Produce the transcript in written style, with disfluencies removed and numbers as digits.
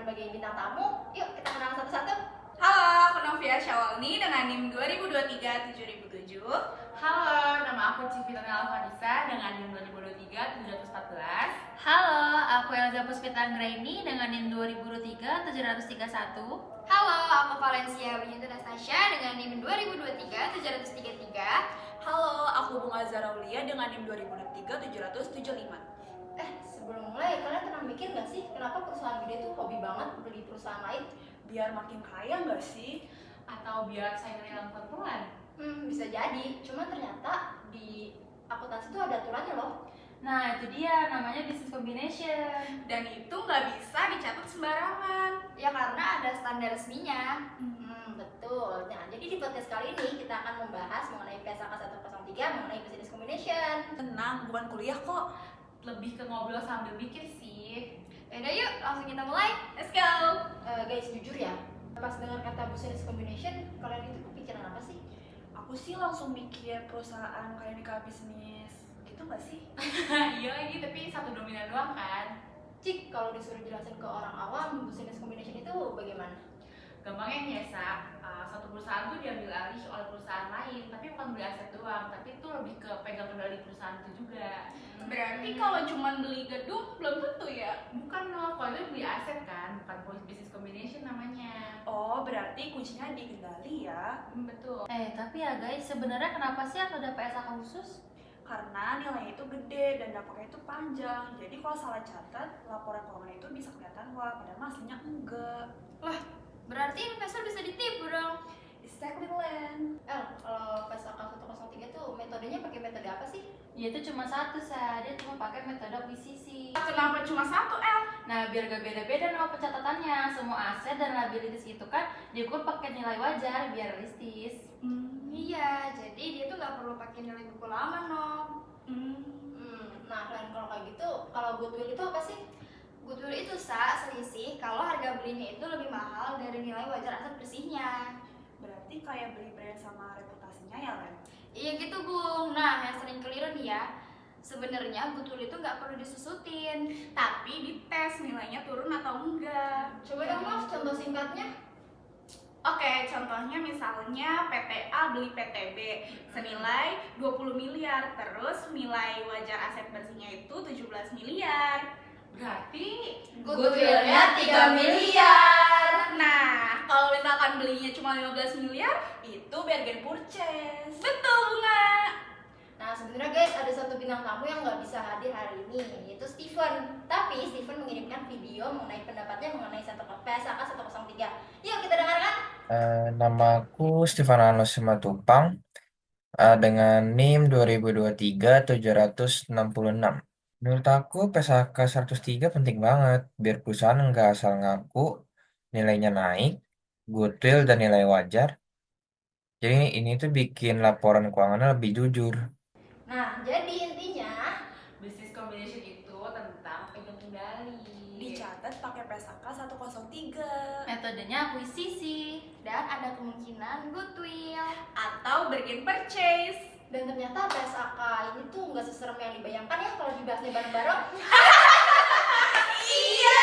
berbagai bintang tamu. Yuk kita kenalan satu-satu. Halo, aku Novia Syawalni dengan NIM 2023-7007. Halo, nama aku Civitana Alvanisa dengan NIM 2023-714. Halo, aku Elza Puspita Anggraini dengan NIM 2023-731. Halo, aku Valencia Winyuta Nastasya dengan NIM 2023-733. Halo, aku Bunga Zaraulia dengan NIM 2023-775. Sebelum mulai, kalian pernah mikir nggak sih kenapa perusahaan gede tuh hobi banget beli perusahaan lain? Biar makin kaya nggak sih? Atau biar saingannya pelan-pelan? Bisa jadi. Cuma ternyata di akuntansi tuh ada aturannya loh. Nah, itu dia namanya business combination. Dan itu nggak bisa dicatat sembarangan. Ya karena ada standar resminya. Betul. Nah, jadi di podcast kali ini kita akan membahas mengenai PSAK 103 mengenai business combination. Tenang, bukan kuliah kok. Lebih ke ngobrol sambil mikir sih. Yaudah yuk, langsung kita mulai. Let's go! Guys, jujur ya, pas dengar kata business combination, kalian itu kepikiran apa sih? Aku sih langsung mikir perusahaan klinikal bisnis. Gitu nggak sih? Iya lagi, tapi satu dominan doang kan? Cik, kalau disuruh jelasin ke orang awam, business combination itu bagaimana? Gampangnya nih ya, satu perusahaan tuh diambil alih oleh perusahaan lain, tapi bukan beli aset doang, tapi itu lebih ke pegang kendali perusahaan itu juga. Berarti kalau cuma beli gedung belum tentu ya? Bukan loh, kalau itu beli aset kan, bukan business combination namanya. Oh, berarti kuncinya di kendali ya? Betul. Tapi ya guys, sebenarnya kenapa sih harus ada PSAK khusus? Karena nilainya itu gede dan dampaknya itu panjang. Jadi kalau salah catat, laporan keuangan itu bisa kelihatan wah, padahal aslinya enggak. Berarti investor bisa ditipu dong. Exactly, Len. Kalau PSAK 103 tuh metodenya pakai metode apa sih? Ya itu cuma satu dia cuma pakai metode akuisisi. Kenapa cuma satu, El? Nah, biar gak beda-beda nama pencatatannya. Semua aset dan liabilities itu kan diukur pakai nilai wajar biar realistis. Iya, jadi dia tuh nggak perlu pakai nilai buku lama, Nom. Nah, kalian kalau kayak gitu, kalau goodwill itu apa sih? Goodwill itu selisih kalau harga belinya itu lebih mahal dari nilai wajar aset bersihnya. Berarti kayak beli brand sama reputasinya ya, Len? Iya gitu, Bung. Nah, yang sering keliru nih ya. Sebenarnya goodwill itu nggak perlu disusutin. Tapi dites nilainya turun atau enggak. Coba dong, Mas, contoh singkatnya. Oke, contohnya misalnya PTA beli PTB senilai 20 miliar, terus nilai wajar aset bersihnya itu 17 miliar. Berarti Goodwill-nya 3 miliar. Nah, kalau misalkan belinya cuma 15 miliar, itu bargain purchase. Betul, Bunga. Nah, sebenarnya guys, ada satu bintang tamu yang nggak bisa hadir hari ini, yaitu Steven. Tapi Steven mengirimkan video mengenai pendapatnya mengenai PSAK 103. Yuk kita dengarkan. Namaku Stefanano Simatupang dengan NIM 2023-766. Menurut aku PSAK 103 penting banget biar perusahaan nggak asal ngaku nilainya naik, goodwill dan nilai wajar. Jadi ini tuh bikin laporan keuangannya lebih jujur. Nah, jadi intinya business combination itu tentang pegang kendali. Dicatat pakai PSAK 103 Metodenya akuisisi. Dan ada kemungkinan goodwill. atau bargain purchase. dan ternyata PSAK ini tuh nggak seserem yang dibayangkan ya kalau dibahasnya bareng-bareng. Iya.